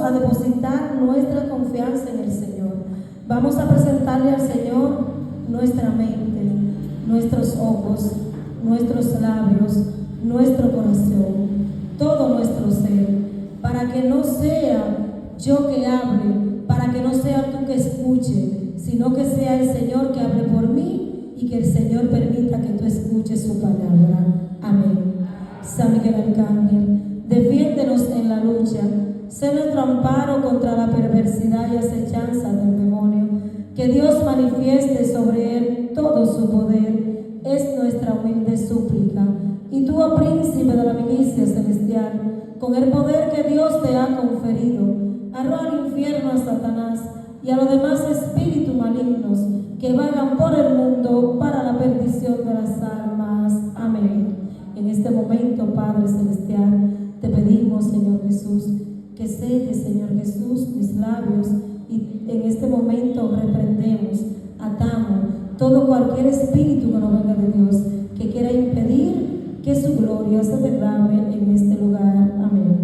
a depositar nuestra confianza en el Señor. Vamos a presentarle al Señor nuestra mente, nuestros ojos, nuestros labios, nuestro corazón, todo nuestro ser, para que no sea yo que hable, para que no sea tú que escuche, sino que sea el Señor que hable por mí y que el Señor permita que tú escuches su palabra. Amén. San Miguel Arcángel, defiéndenos en la lucha, sé nuestro amparo contra la perversidad y acechanza del demonio. Que Dios manifieste sobre él todo su poder, es nuestra humilde súplica. Y tú, oh príncipe de la milicia celestial, con el poder que Dios te ha conferido, arroja al infierno a Satanás y a los demás espíritus malignos que vagan por el mundo para la perdición de las almas. Amén. En este momento, Padre Celestial, te pedimos, Señor Jesús, que selles, Señor Jesús, mis labios, y en este momento reprendemos, atamos todo cualquier espíritu que no venga de Dios, que quiera impedir que su gloria se derrame en este lugar. Amén.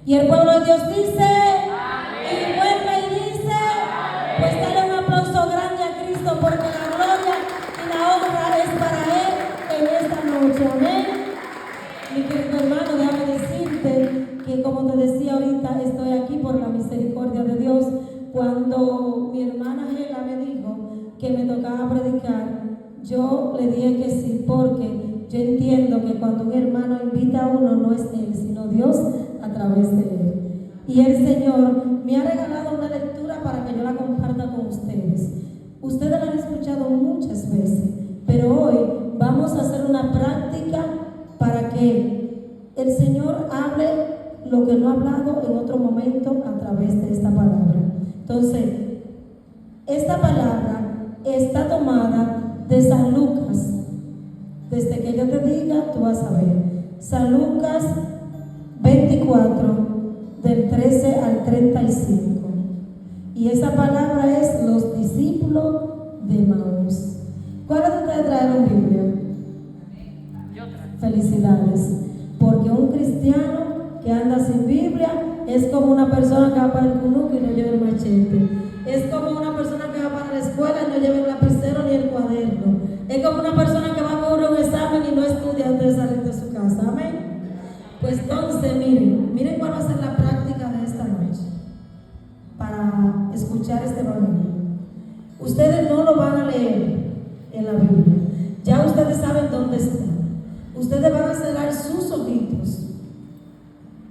Y el pueblo de Dios dice, amén. Y vuelve y dice, amén. Pues dale un aplauso grande a Cristo, porque la gloria y la honra es para Él en esta noche. Amén. Mi querido hermano, déjame decirte que, como te decía ahorita, estoy aquí por la misericordia de Dios. Cuando mi hermana Hela me dijo que me tocaba predicar, yo le dije que sí, porque yo entiendo que cuando un hermano invita a uno, no es él, sino Dios a través de él. Y el Señor me ha regalado una lectura para que yo la comparta con ustedes. Ustedes la han escuchado muchas veces, pero hoy vamos a hacer una práctica para que el Señor hable lo que no ha hablado en otro momento a través de esta palabra. Entonces, esta palabra está tomada de San Lucas. Desde que yo te diga, tú vas a ver. San Lucas 24, del 13 al 35. Y esa palabra es los discípulos de Emaús. ¿Cuáles de ustedes trajeron Biblia? Felicidades. Porque un cristiano que anda sin Biblia es como una persona que va para el cunuco y no lleva el machete. Es como una persona que va para la escuela y no lleva el lapicero ni el cuaderno. Es como una persona que va a cubrir un examen y no estudia antes de salir de su casa. Amén. Pues entonces, miren cuál va a ser la práctica de esta noche para escuchar este evangelio. Ustedes no lo van a leer en la Biblia. Ya ustedes saben dónde está. Ustedes van a cerrar sus ojitos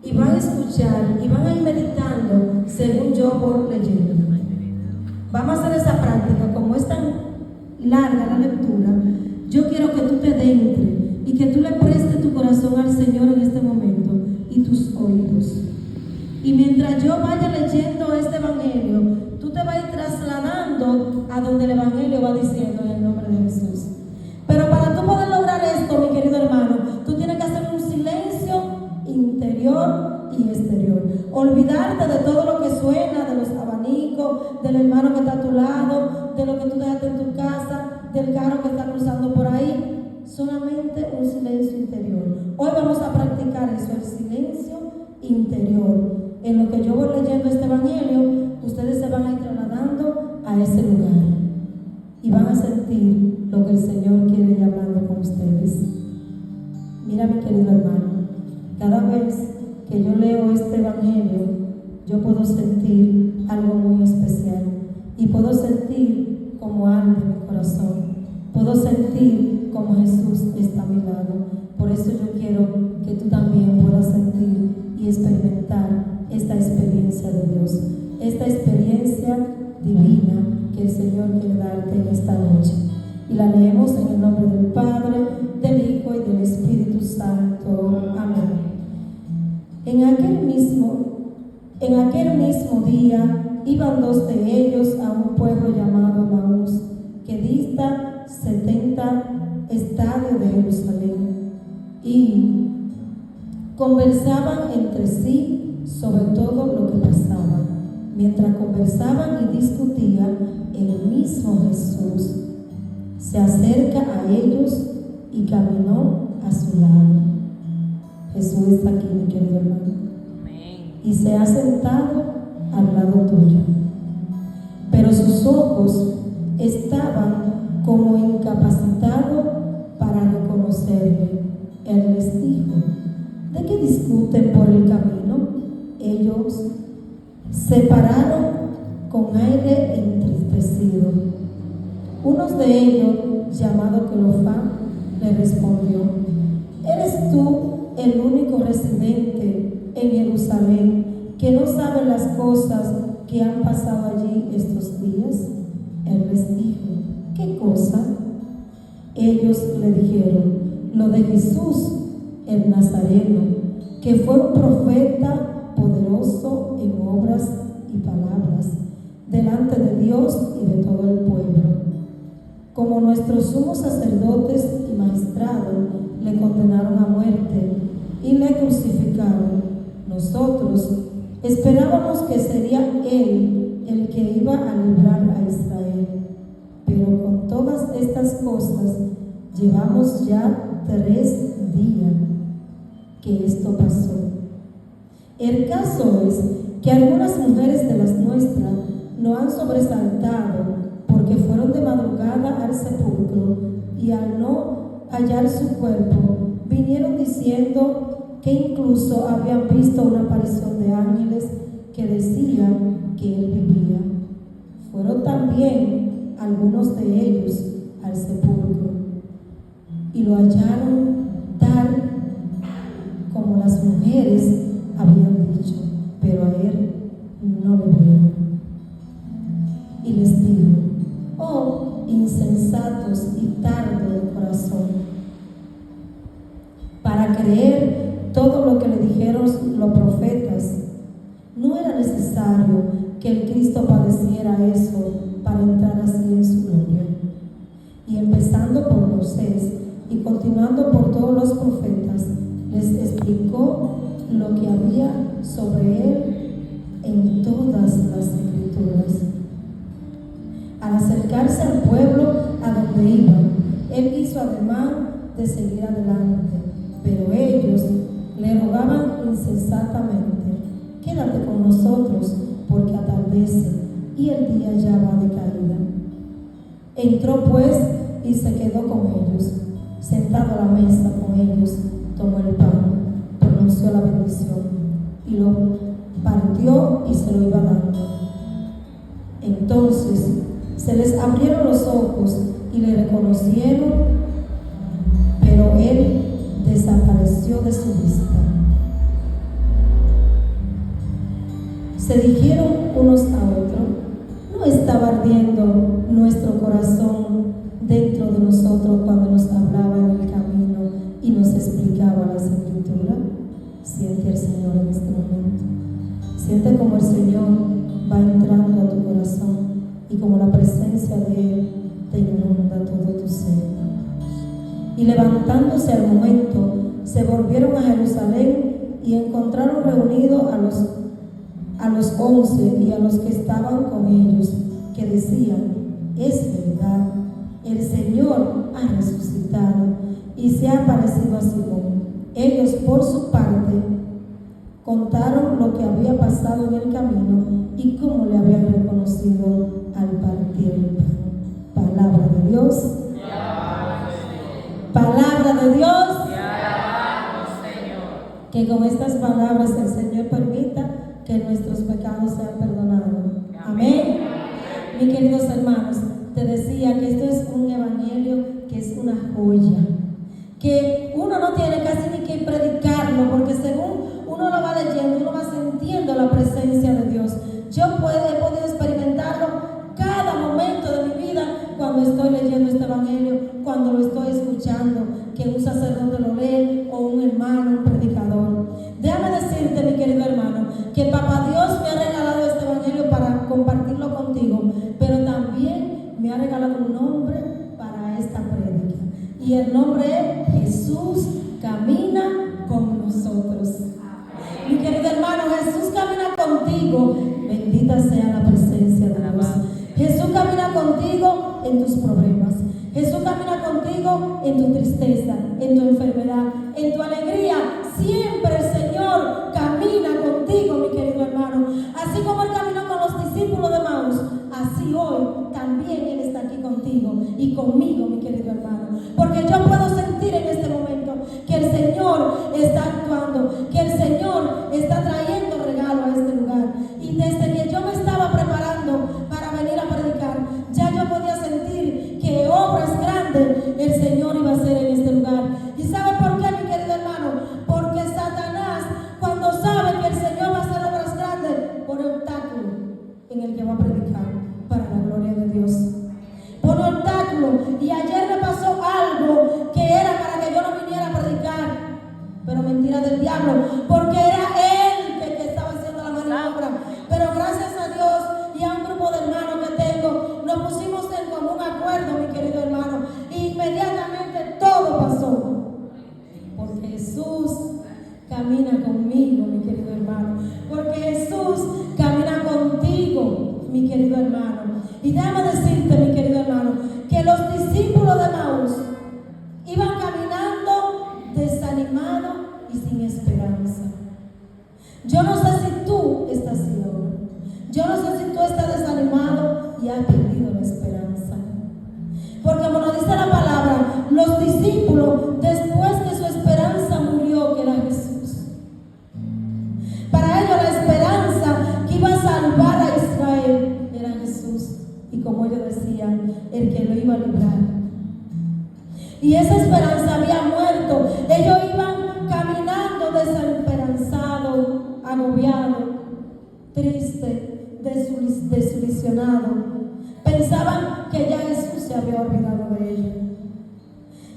y van a escuchar y van a ir meditando según yo voy leyendo. Vamos a hacer esa práctica. Como es tan larga la lectura, yo quiero que tú te adentres y que tú le prestes tu corazón al Señor en este momento y tus oídos. Y mientras yo vaya leyendo este evangelio, tú te vas a ir trasladando a donde el evangelio va diciendo en el nombre de Jesús. Pero para tú poder lograr esto, mi querido hermano, tú tienes que hacer un silencio interior y exterior. Olvidarte de todo lo que suena, de los abanicos, del hermano que está a tu lado, de lo que tú dejaste en tu casa, del carro que está cruzando por ahí. Solamente un silencio interior. Hoy vamos a practicar eso, el silencio interior. En lo que yo voy leyendo este evangelio, ustedes se van a ir trasladando a ese lugar y van a sentir lo que el Señor quiere ir hablando con ustedes. Mira, mi querido hermano, cada vez que yo leo este evangelio, yo puedo sentir algo muy especial y puedo sentir como arde mi corazón. Puedo sentir como Jesús está a mi lado. Por eso yo quiero que tú también puedas sentir y experimentar esta experiencia de Dios, esta experiencia divina que el Señor quiere darte en esta noche. Y la leemos en el nombre del Padre, del Hijo y del Espíritu Santo. Amén. En aquel mismo día iban dos de ellos a un pueblo llamado Emaús, que dista 70 estadios de Jerusalén, y conversaban entre sí sobre todo lo que pasaba. Mientras conversaban y discutían, el mismo Jesús se acerca a ellos y caminó a su lado. Jesús está aquí, mi querido hermano. Amén. y se ha sentado al lado tuyo. Pero sus ojos estaban como incapacitados para reconocerle. Él les dijo: ¿de qué discuten por el camino? Ellos se pararon con aire entristecido. Uno de ellos, llamado Cleofás, le respondió: ¿eres tú el único residente en Jerusalén que no sabe las cosas que han pasado allí estos días? Él les dijo: ¿qué cosa? Ellos le dijeron: lo de Jesús, el Nazareno, que fue un profeta poderoso en obras y palabras delante de Dios y de todo el pueblo. Como nuestros sumos sacerdotes y magistrados le condenaron a muerte y le crucificaron, nosotros esperábamos que sería Él el que iba a librar a Israel. Pero con todas estas cosas llevamos ya 3 días que esto pasó. El caso es que algunas mujeres de las nuestras no han sobresaltado porque fueron de madrugada al sepulcro y al no hallar su cuerpo, vinieron diciendo que incluso habían visto una aparición de ángeles que decían que él vivía. Fueron también algunos de ellos al sepulcro y lo hallaron tal como las mujeres habían dicho, pero a él no lo vieron. Y les dijo: oh insensatos y tardos de corazón, para creer todo lo que le dijeron los profetas. No era necesario que el Cristo padeciera eso para entrar así en su gloria. Y empezando por Moisés y continuando por todos los profetas, les explicó lo que había sobre él en todas las escrituras. Al acercarse al pueblo a donde iban, él hizo ademán de seguir adelante, pero ellos le rogaban insensatamente: quédate con nosotros, porque atardece y el día ya va de caída. Entró pues y se quedó con ellos. Sentado a la mesa con ellos, tomó el pan, pronunció la bendición y lo partió y se lo iba dando. Entonces se les abrieron los ojos y le reconocieron, pero él desapareció de su vista. Se dijeron unos a otros: ¿no estaba ardiendo nuestro corazón dentro de nosotros cuando nos hablaba en el camino y nos explicaba las escrituras? Siente al Señor en este momento. Siente como el Señor va entrando a tu corazón y como la presencia de Él te inunda todo tu ser. Y levantándose al momento, se volvieron a Jerusalén y encontraron reunidos a los 11 y a los que estaban con ellos, que decían: es verdad, el Señor ha resucitado y se ha aparecido a Simón. Ellos, por su parte, contaron lo que había pasado en el camino y cómo le habían reconocido al partir el pan. Palabra de Dios. Palabra de Dios. Que con estas palabras el Señor permita que nuestros pecados sean perdonados. Amén. Mis queridos hermanos, te decía que esto es un evangelio que es una joya, que uno no tiene casi ni que predicarlo, porque según uno lo va leyendo, uno va sintiendo la presencia de Dios. Yo he podido experimentarlo cada momento de mi vida cuando estoy leyendo este evangelio, cuando lo estoy escuchando, que un sacerdote lo lee o un hermano, un predicador. Déjame decirte, mi querido hermano, que Papá Dios me ha regalado este evangelio para compartirlo contigo, pero también me ha regalado un nombre para esta prédica. Y el nombre es: Jesús camina con nosotros. Mi querido hermano, Jesús camina contigo. Bendita sea la presencia de Dios. Jesús camina contigo en tus problemas. Jesús camina contigo en tu tristeza, en tu enfermedad, en tu alegría. Siempre el Señor camina contigo, mi querido y conmigo, mi querido hermano. Porque yo puedo sentir en este momento que el Señor está actuando, que el Señor está trayendo regalo a este lugar. Y desde que yo me estaba preparando para venir a predicar, ya yo podía sentir que obras grandes el Señor iba a hacer en este lugar. ¿Y sabe por qué, mi querido hermano? Porque Satanás, cuando sabe que el Señor va a hacer obras grandes, pone obstáculo en el que va a predicar para la gloria de Dios. Pone obstáculo. Y ayer me pasó algo que era para que yo no viniera a predicar, pero mentira del diablo, porque era él que estaba haciendo la maniobra. Pero gracias a Dios y a un grupo de hermanos que tengo, nos pusimos en común acuerdo, mi querido hermano, y inmediatamente todo pasó. Porque Jesús camina conmigo, mi querido hermano. Porque Jesús camina contigo, mi querido hermano. Y déjame decirte, mi querido hermano, que los discípulos de Maús iban caminando desanimados y sin esperanza. Yo no sé si tú estás así ahora. Yo no sé si tú estás desanimado y has perdido la esperanza. Porque como nos dice la palabra, los discípulos, después que su esperanza murió, que era Jesús, para ellos la esperanza que iba a salvar a Israel era Jesús. Y como ellos decían, el que lo iba a librar. Y esa esperanza había muerto. Ellos iban caminando desesperanzados, agobiados, tristes, desilusionados. Pensaban que ya Jesús se había olvidado de ellos.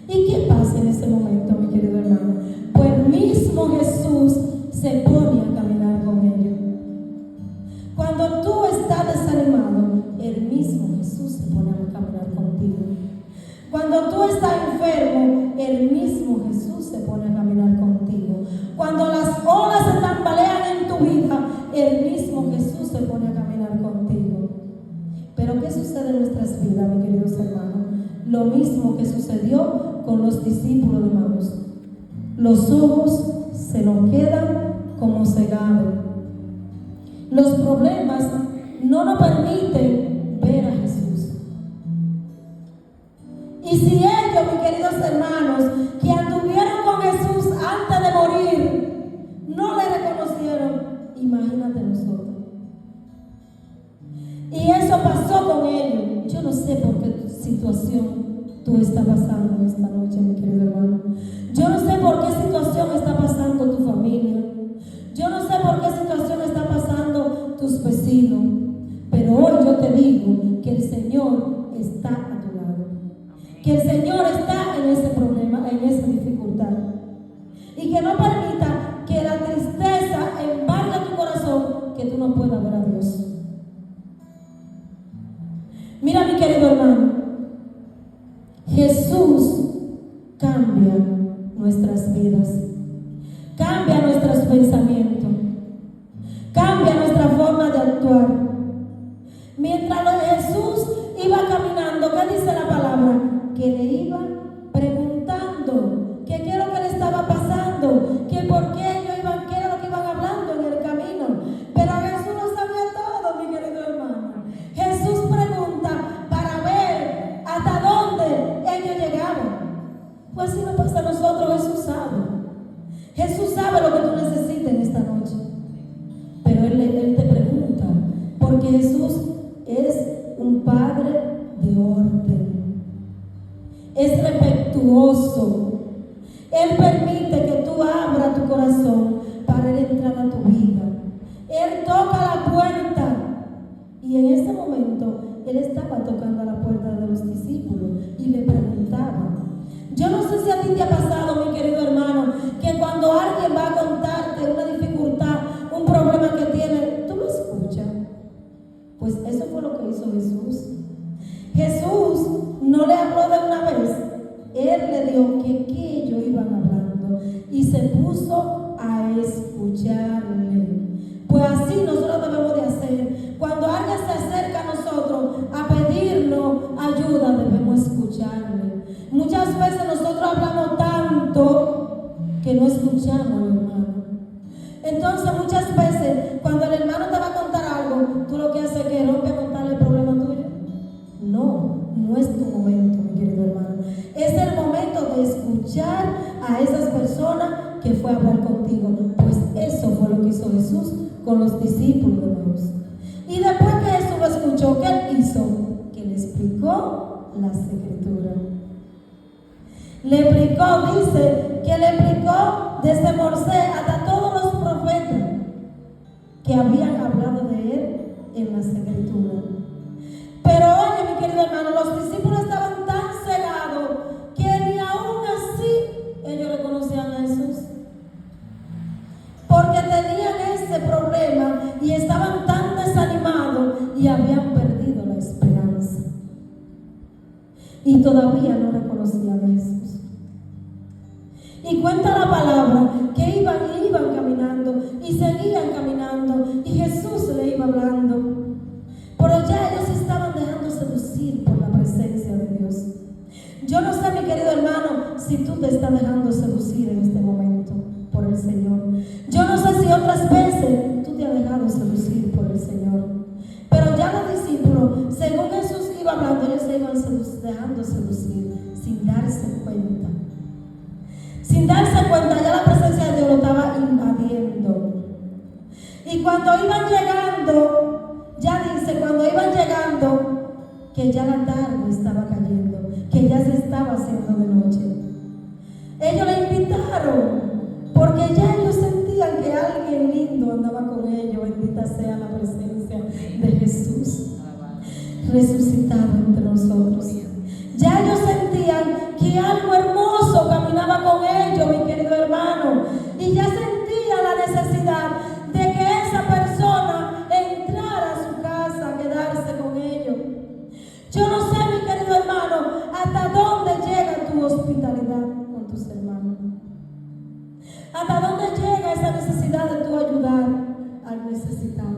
¿Y qué pasa en ese momento, mi querido hermano? Pues el mismo Jesús se pone a caminar con ellos. Cuando tú estás desanimado, el mismo Jesús se pone a caminar contigo. Cuando tú estás enfermo, el mismo Jesús se pone a caminar contigo. Cuando las olas se tambalean en tu vida, el mismo Jesús se pone a caminar contigo. Pero ¿qué sucede en nuestras vidas, mis queridos hermanos? Lo mismo que sucedió con los discípulos de Maús. Los ojos se nos quedan como cegados. Los problemas no nos permiten ver a Jesús. Y si ellos, mis queridos hermanos, que anduvieron con Jesús antes de morir, no le reconocieron, imagínate nosotros. Y eso pasó con ellos. Yo no sé por qué situación tú estás pasando en esta noche, mi querido hermano. Yo no sé por qué situación está pasando tu familia. Yo no sé por qué situación está pasando tus vecinos. Pero hoy yo te digo que el Señor está a tu lado. Que el Señor está en ese problema, en esa dificultad. Y que no permita que la tristeza embargue tu corazón, que tú no puedas ver a Dios. Mira, mi querido hermano, Jesús cambia nuestras vidas, cambia nuestros pensamientos, cambia nuestra forma de actuar. Mientras Jesús iba caminando, ¿qué dice la palabra? Que le iba preguntando que qué es lo que le estaba pasando, que por qué ellos iban, qué era lo que iban hablando en el camino. Pero Jesús no sabía todo, mi querido hermano. Jesús pregunta para ver hasta dónde ellos llegaban. Pues si no pasa a nosotros, Jesús sabe. Jesús sabe lo que tú necesitas en esta noche. Pero Él te pregunta, porque Jesús es un Padre de orden. Es respetuoso. Él permite que tú abras tu corazón para Él entrar a tu vida. Él toca la puerta. Y en ese momento, Él estaba tocando a la puerta de los discípulos y le preguntaba. Yo no sé si a ti te ha pasado, mi querido hermano, que cuando alguien va a contarte una dificultad, un problema que tiene, tú lo escuchas. Pues eso fue lo que hizo Jesús. Jesús no le habló de una vez. Él le dio que ellos iban hablando y se puso a escucharle. Pues así nosotros debemos de hacer. Cuando alguien se acerca a nosotros a pedirnos ayuda, debemos escucharle. Muchas veces nosotros hablamos tanto que no escuchamos al hermano. Entonces muchas veces cuando el hermano te va a contar algo, tú lo que haces es que rompe a contarle el problema tuyo. No, no es tu momento. discípulos de Dios. Y después que Jesús lo escuchó, ¿qué él hizo? Que le explicó las Escrituras. Le explicó, dice, que le explicó desde Moisés hasta todos los profetas que habían hablado de él en las Escrituras. Pero oye, mi querido hermano, los discípulos estaban tan cegados que ni aún así ellos reconocían a Jesús. Porque tenían ese problema y estaban tan desanimados y habían perdido la esperanza. Y todavía no reconocían a Jesús. Y cuenta la palabra que iban caminando y seguían caminando y Jesús le iba hablando. Pero ya ellos estaban dejando seducir por la presencia de Dios. Yo no sé, mi querido hermano, si tú te estás dejando seducir en este momento por el Señor. Yo no sé si otras veces tú te has dejado seducir por el Señor. Pero ya los discípulos, según Jesús iba hablando, ellos se iban dejando seducir sin darse cuenta. Sin darse cuenta, ya la presencia de Dios lo estaba invadiendo. Y cuando iban llegando, ya dice, cuando iban llegando, que ya la tarde estaba cayendo, que ya se estaba haciendo de noche. Ellos le invitaron, porque ya ellos sentían que alguien lindo andaba con ellos. Bendita sea la presencia de Jesús resucitado entre nosotros. Ya ellos sentían que algo hermoso caminaba con ellos, mi querido hermano, y ya sentían la necesidad de que esa persona entrara a su casa a quedarse con ellos. Yo no sé, mi querido hermano, hasta dónde llega tu hospitalidad con tus hermanos. Hasta dónde llega esa necesidad de tu ayudar al necesitado.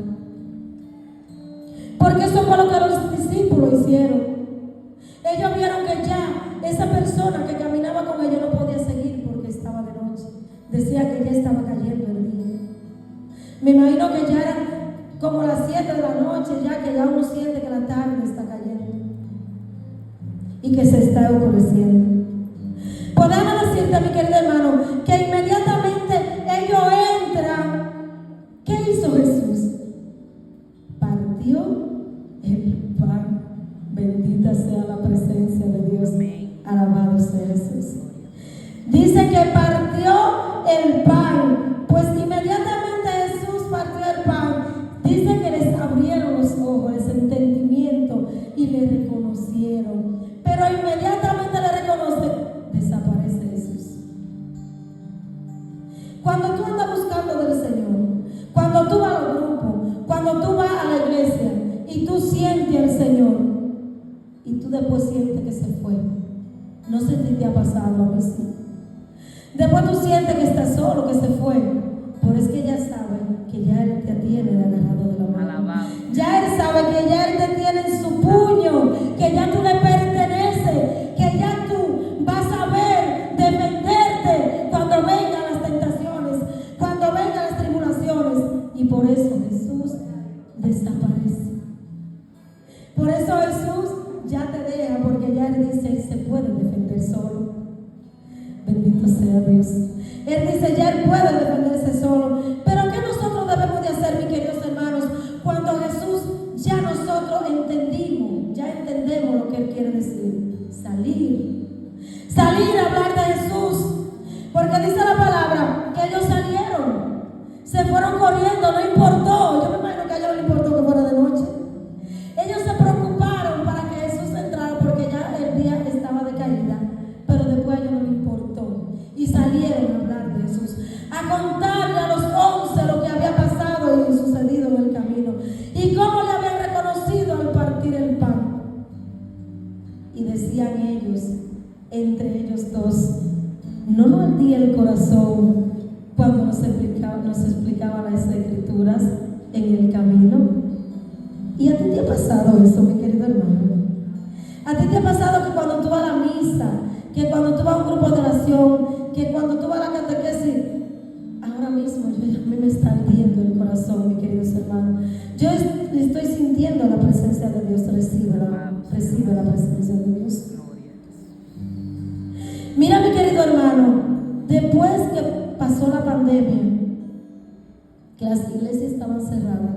Porque eso fue lo que los discípulos hicieron. Ellos vieron que ya esa persona que caminaba con ellos no podía seguir porque estaba de noche. Decía que ya estaba cayendo el día. Me imagino que ya eran como las 7 de la noche, ya que ya uno siente que la tarde está cayendo y que se está oscureciendo. Podemos decirte, mi querido hermano, que inmediatamente ellos entran. ¿Qué hizo Jesús? Partió el pan. Bendita sea la presencia de Dios. Alabado sea Jesús. Dice que partió el pan. Pues inmediatamente Jesús partió el pan. Dice que les abrieron los ojos, ese entendimiento, y le reconocieron. Pero inmediatamente le reconocen, desaparece Jesús. Cuando tú andas buscando del Señor, cuando tú vas al grupo, cuando tú vas a la iglesia y tú sientes al Señor, y tú después sientes que se fue. No sé si te ha pasado, a mí sí. Después tú sientes que estás solo, que se fue. Pero es que ya sabe que ya Él te tiene agarrado de la mano. Ya Él sabe que ya Él te tiene en su puño, que ya tú le perteneces, que ya tú vas a ver defenderte cuando vengan las tentaciones, cuando vengan las tribulaciones. Y por eso Jesús desaparece. Por eso Jesús ya te deja, porque ya Él dice, Él se puede defender solo. Bendito sea Dios. Él dice, ya Él puede defenderse solo. Pero ¿qué nosotros debemos de hacer, mis queridos hermanos, cuando Jesús ya nosotros entendimos, ya entendemos lo que Él quiere decir? Salir a hablar de Jesús. Porque dice la palabra que ellos salieron, se fueron corriendo, no importó. Yo me imagino que a ellos no les importó que fuera de noche. Ellos se preocuparon para que Jesús entrara porque ya el día estaba de caída, pero después a ellos no les importó y salieron a hablar de Jesús, a contarle a los 11 lo que había pasado y sucedido en el camino y cómo le habían reconocido al partir el pan. Y decían ellos, entre ellos dos, ¿no nos ardía el corazón cuando nos explicaban las Escrituras en el camino? ¿Y a ti te ha pasado eso, mi querido hermano? ¿A ti te ha pasado que cuando tú vas a la misa, que cuando tú vas a un grupo de oración, que cuando tú vas a la catequesis, ahora mismo a mí me está ardiendo el corazón, mi queridos hermanos? Yo estoy sintiendo la presencia de Dios. Recibe la presencia de Dios. Mira, mi querido hermano, después que pasó la pandemia, que las iglesias estaban estaban cerradas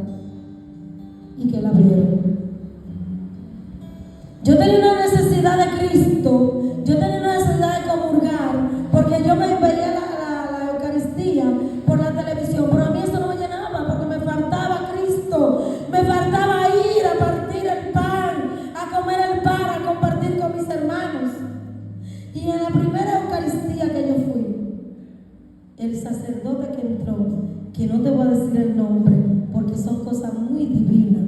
y que la abrieron. Yo tenía una necesidad de Cristo, yo tenía una necesidad de comulgar, porque yo me veía la Eucaristía por la televisión, pero a mí eso no me llenaba, porque me faltaba Cristo, me faltaba ir a partir el pan, a comer el pan, a compartir con mis hermanos. Y en la primera Eucaristía que yo fui, el sacerdote que entró, que no te voy a decir el nombre, porque son cosas muy divinas.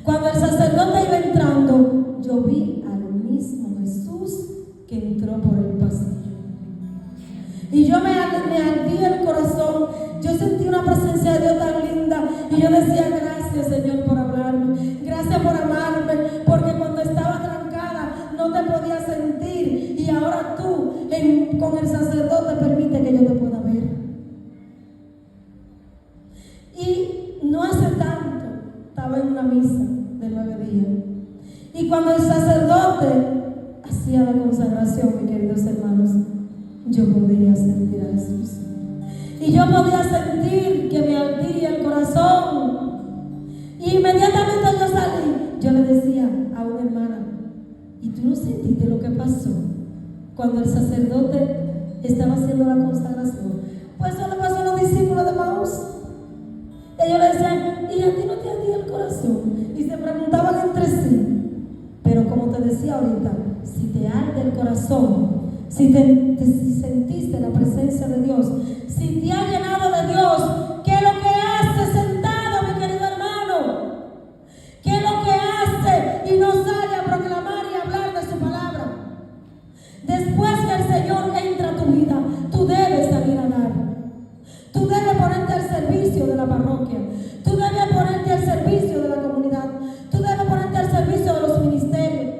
Cuando el sacerdote iba entrando, yo vi al mismo Jesús que entró por el pasillo. Y yo me ardía el corazón, yo sentí una presencia de Dios tan linda, y yo decía: gracias, Señor, por hablarme, gracias por amarme, porque cuando estaba trancada no te podía sentir, y ahora tú con el sacerdote permite que yo te pueda ver. Y no hace tanto estaba en una misa de 9 días, y cuando el sacerdote hacía la consagración, mis queridos hermanos, yo podía sentir a Jesús, y yo podía sentir que me ardía el corazón, y inmediatamente yo salí, yo le decía a una hermana: ¿y tú no sentiste lo que pasó cuando el sacerdote estaba haciendo la consagración? Pues eso le pasó a los discípulos de Maús. Ellos le decían: ¿y a ti no te ardía el corazón? Y se preguntaban entre sí. Pero como te decía ahorita, si te arde el corazón, si sentiste la presencia de Dios, si te ha llenado de Dios, ¿qué es lo que hace sentado, mi querido hermano? ¿Qué es lo que hace y no sale a proclamar y a hablar de su palabra? Después que el Señor entra a tu vida, tú debes salir a dar. Tú debes ponerte al servicio de la parroquia. Tú debes ponerte al servicio de la comunidad. Tú debes ponerte al servicio de los ministerios.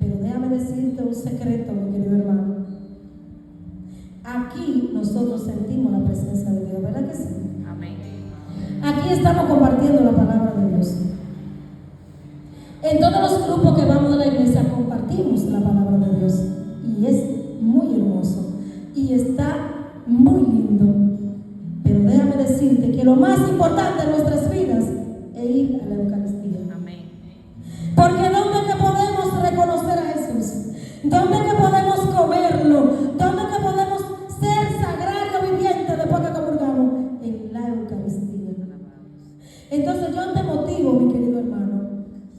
Pero déjame decirte un secreto, mi querido hermano. Aquí nosotros sentimos la presencia de Dios, ¿verdad que sí? Amén. Aquí estamos compartiendo la palabra de Dios. En todos los grupos que vamos de la iglesia compartimos la palabra de Dios. Y es muy hermoso. Y está muy lindo. Pero déjame decirte que lo más importante en nuestras vidas es ir a la Eucaristía. Amén. Porque ¿dónde que podemos reconocer a Jesús? ¿Dónde que podemos comerlo? ¿Dónde que podemos ser sagrario viviente después que comulgamos? En la Eucaristía. Entonces yo te motivo, mi querido hermano,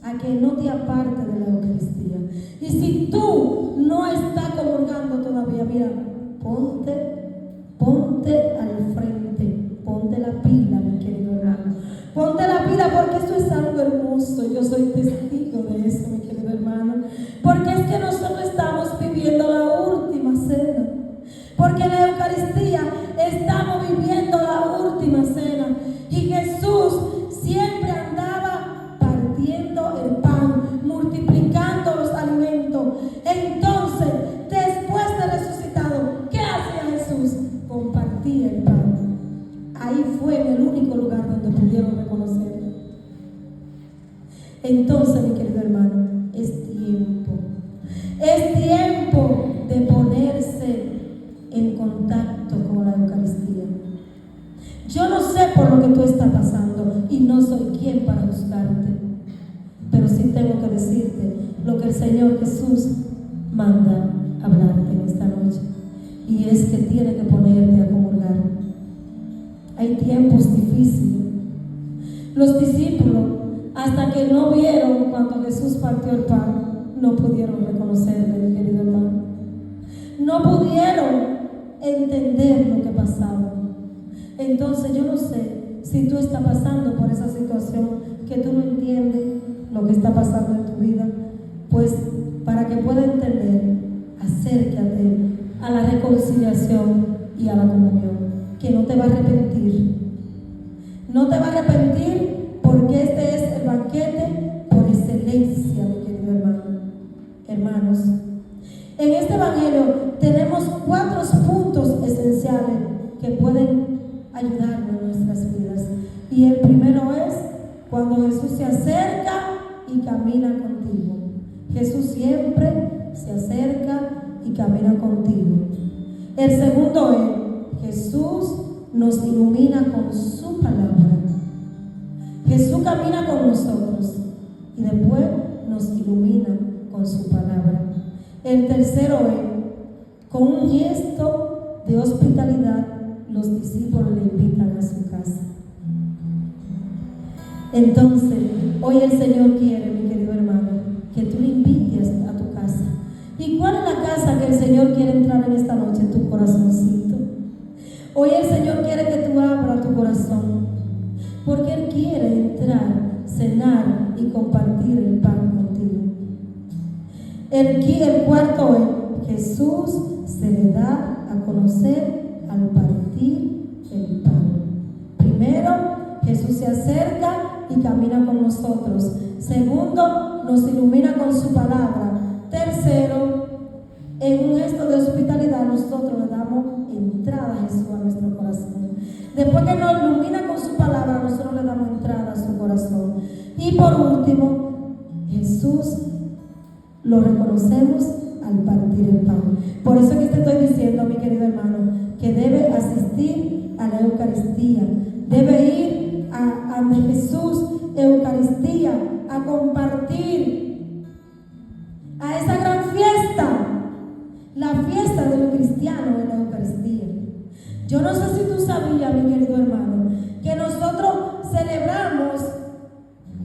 a que no te apartes de la Eucaristía. Y si tú no estás comulgando todavía, mira, ponte al frente, ponte la pila, mi querido hermano. Ponte la pila, porque eso es algo hermoso. Yo soy testigo de eso, mi querido hermano. Porque es que nosotros estamos viviendo la última cena. Porque en la Eucaristía estamos viviendo la última cena. Y Jesús siempre andaba partiendo el pan, multiplicando los alimentos. Entonces, después de resucitado, ¿qué hacía Jesús? Compartía el pan. Ahí fue en el único lugar donde pudieron reconocerlo. Entonces, mi querido hermano, es tiempo de ponerse en contacto con la Eucaristía. Yo no sé por lo que tú estás pasando y no soy quien para juzgarte, pero sí tengo que decirte lo que el Señor Jesús manda hablarte en esta noche, y es que tienes que ponerte a comulgar. Hay tiempos difíciles. Los discípulos, hasta que no vieron cuando Jesús partió el pan, no pudieron reconocerle, mi querido hermano. No pudieron entender lo que pasaba. Entonces yo no sé si tú estás pasando por esa situación, que tú no entiendes lo que está pasando en tu vida. Pues para que puedas entender, acércate a la reconciliación y a la comunión, que no te va a arrepentir. No te va a arrepentir, porque este es el banquete por excelencia, mi querido hermano. Hermanos, en este evangelio tenemos 4 puntos esenciales que pueden ayudarnos en nuestras vidas. Y el primero es cuando Jesús se acerca y camina contigo. Jesús siempre se acerca y camina contigo. El segundo es Jesús nos ilumina con su palabra. Jesús camina con nosotros y después nos ilumina con su palabra. El tercero es, con un gesto de hospitalidad, los discípulos le invitan a su casa. Entonces, hoy el Señor quiere, mi querido hermano, que tú le invites a tu casa. ¿Y cuál es la casa que el Señor quiere entrar en esta noche? En tu corazoncito. Hoy el Señor quiere que tú abras tu corazón, porque Él quiere entrar, cenar y compartir el pan contigo. El cuarto es, Jesús se le da a conocer al partir el pan. Primero, Jesús se acerca y camina con nosotros. Segundo, nos ilumina con su palabra. Tercero, en un gesto de hospitalidad nosotros le damos entrada a Jesús a nuestro corazón. Después que nos ilumina con su palabra, nosotros le damos entrada a su corazón. Y por último, Jesús lo reconocemos al partir el pan. Por eso que te estoy diciendo, mi querido hermano, que debe asistir a la Eucaristía, debe ir a Jesús, Eucaristía, a compartir a esa gran fiesta, la fiesta de los cristianos en la Eucaristía. Yo no sé si tú sabías, mi querido hermano, que nosotros celebramos,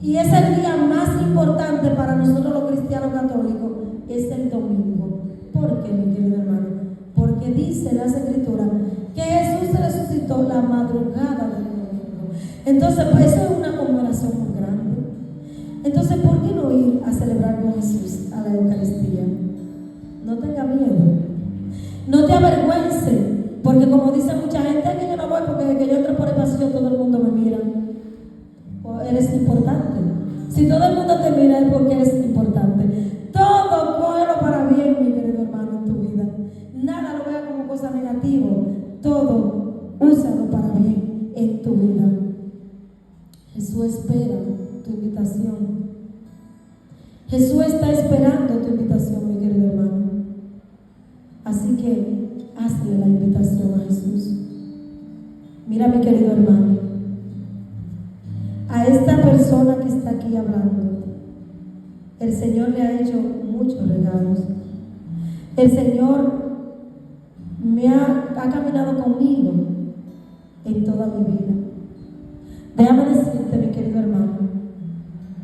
y es el día más importante para nosotros los cristianos católicos, es el domingo. ¿Por qué, mi querido hermano? Porque dice las Escrituras que Jesús resucitó la madrugada del domingo. Entonces, pues eso es una conmemoración muy grande. Entonces, ¿por qué no ir a celebrar con Jesús a la Eucaristía? No tenga miedo, no te avergüences, porque como dice mucha gente, que yo no voy porque que yo entro por el pasillo, todo el mundo me mira. O eres importante. Si todo el mundo te mira es porque eres importante. Todo cógelo para bien, mi querido hermano, en tu vida. Nada lo vea como cosa negativa. Todo úsalo para bien en tu vida. Jesús espera tu invitación. Jesús está esperando tu invitación, mi querido hermano. Así que hazle la invitación a Jesús. Mira, mi querido hermano, a esta persona que está aquí hablando, el Señor le ha hecho muchos regalos. El Señor ha caminado conmigo en toda mi vida. Déjame decirte, mi querido hermano,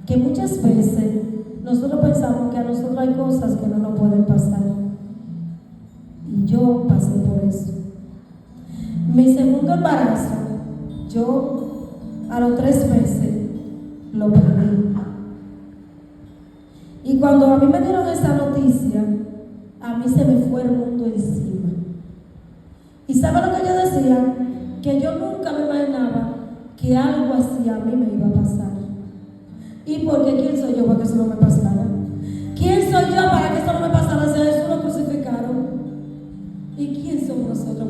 que muchas veces nosotros pensamos que a nosotros hay cosas que no nos pueden pasar. Y yo pasé por eso. Mi segundo embarazo, yo a los 3 meses lo perdí. Y cuando a mí me dieron esa noticia, a mí se me fue el mundo encima. ¿Y sabe lo que yo decía? Que yo nunca me imaginaba que algo así a mí me iba a pasar. ¿Y porque quién soy yo para que eso no me pasara? ¿Quién soy yo para que eso no me pasara? Si a Jesús lo crucificaron. ¿Y quién somos nosotros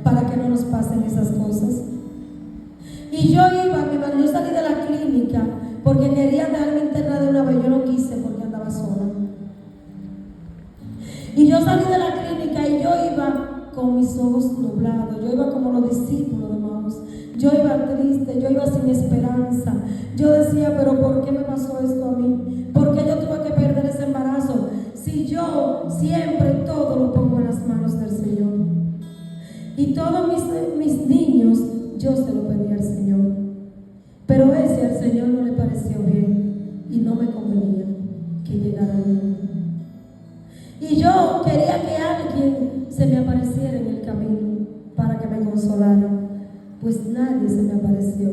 para que no nos pasen esas cosas? Y yo salí de la clínica porque quería darme interna de una vez. Yo no quise porque andaba sola. Y yo salí de la clínica y yo iba con mis ojos nublados. Yo iba como los discípulos de Maús. Yo iba triste, yo iba sin esperanza. Yo decía, pero ¿por qué me pasó esto a mí? ¿Por qué yo tuve que perder ese embarazo? Si yo siempre todo lo pongo en las manos del Señor. Y todos mis niños, yo se lo pedí al Señor. Pero ese al Señor no le pareció bien y no me convenía que llegara a mí. Y yo quería que alguien se me apareciera en el camino para que me consolara. Pues nadie se me apareció.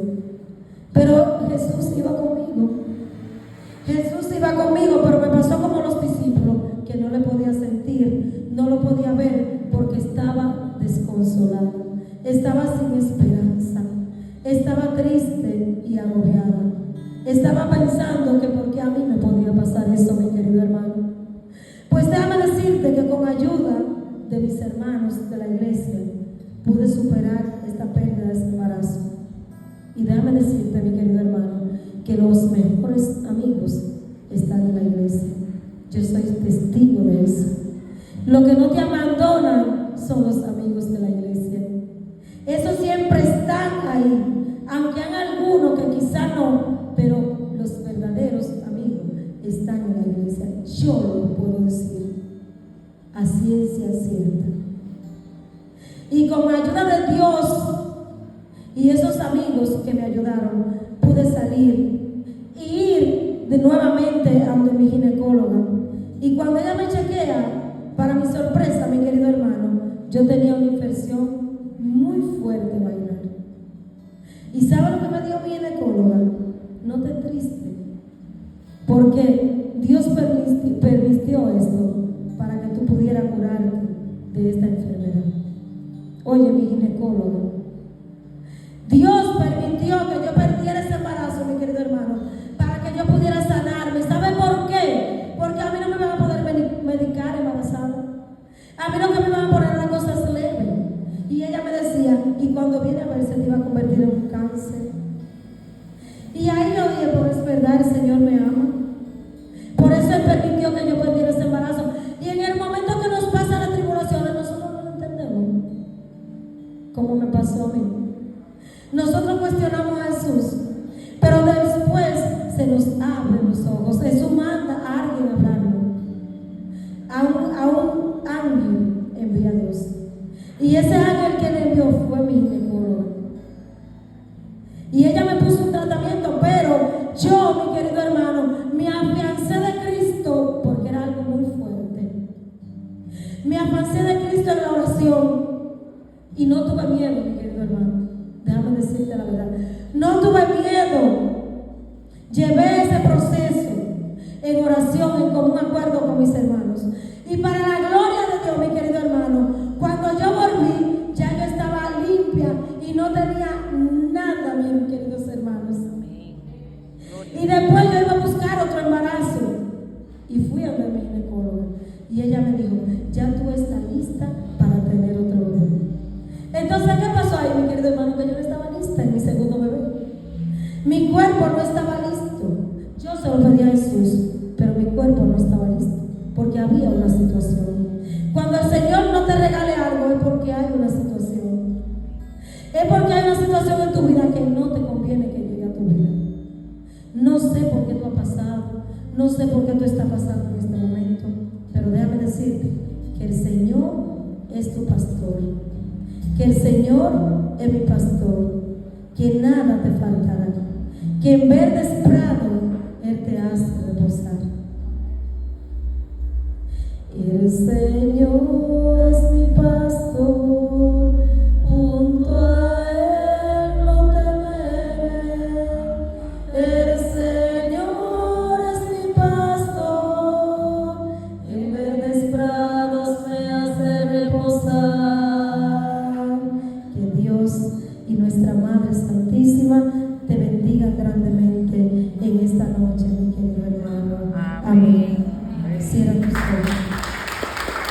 Pero Jesús iba conmigo. Jesús iba conmigo, pero me pasó como los discípulos, que no le podía sentir, no lo podía ver, porque estaba desconsolado, estaba sin esperanza, estaba triste y agobiada. Estaba pensando que por qué a mí me podía pasar eso, mi querido hermano. Pues déjame decirte que con ayuda de mis hermanos de la iglesia pude superar esta pérdida de ese embarazo. Y déjame decirte, mi querido hermano, que los mejores amigos están en la iglesia. Yo soy testigo de eso. Lo que no te abandonan son los amigos de la iglesia. Esos siempre están ahí, aunque hay algunos que quizá no, pero los verdaderos amigos están en la iglesia. Yo lo puedo decir a ciencia cierta. Y con la ayuda de Dios y esos amigos que me ayudaron, pude salir y ir de nuevamente a donde mi ginecóloga. Y cuando ella me chequea, para mi sorpresa, mi querido hermano, yo tenía una infección muy fuerte vaginal. ¿Y sabe lo que me dijo mi ginecóloga? No te triste, porque Dios permitió esto para que tú pudieras curarte de esta enfermedad. Oye, mi ginecóloga, Dios permitió que yo perdiera ese embarazo, mi querido hermano, para que yo pudiera sanarme. ¿Sabe por qué? Porque a mí no me van a poder medicar embarazada. A mí no que me van a poner las cosas leves. Y ella me decía, y cuando viene a ver se te iba a convertir en un cáncer. Y ahí yo dije, pues es verdad, el Señor me ama. Por eso Él permitió que yo perdiera ese embarazo. Y en el momento que nos pasan las tribulaciones, nosotros no lo entendemos. Como me pasó a mí. Nosotros cuestionamos a Jesús, pero después se nos abren los ojos. Jesús manda a alguien a hablarnos. A un ángel envía a Dios. Y ese ángel que le envió fue mi ginecóloga. Y ella me puso un tratamiento, pero yo, mi querido hermano, me afiancé de Cristo porque era algo muy fuerte. Me afiancé de Cristo en la oración y no tuve miedo, mi querido hermano. Déjame decirte la verdad. No tuve miedo. Llevé ese proceso en oración, en común acuerdo con mis hermanos. Y para la gloria de Dios, mi querido hermano, cuando yo volví, ya yo estaba limpia y no tenía nada, mis queridos hermanos. Y después yo iba a buscar otro embarazo. Y fui a ver a mi ginecóloga. Y ella me dijo, ya tú estás lista para tener otro bebé. Entonces, ¿qué pasó ahí, mi querido hermano? Que yo no estaba lista en mi segundo bebé. Mi cuerpo no estaba listo. Yo se lo pedí a Jesús, pero mi cuerpo no estaba listo. Porque había una situación. Cuando el Señor no te regale algo es porque hay una situación. Es porque hay una situación en tu vida que no te conviene que llegue a tu vida. No sé por qué tú has pasado, no sé por qué tú estás pasando en este momento, pero déjame decirte que el Señor es tu pastor, que el Señor es mi pastor, que nada te faltará, que en verdes prados Él te hace reposar. El Señor es mi pastor, junto a Él no temeré. El Señor es mi pastor, en verdes prados me hace reposar. Que Dios y nuestra Madre Santísima te bendiga grandemente en esta noche, mi querido hermano. Amén.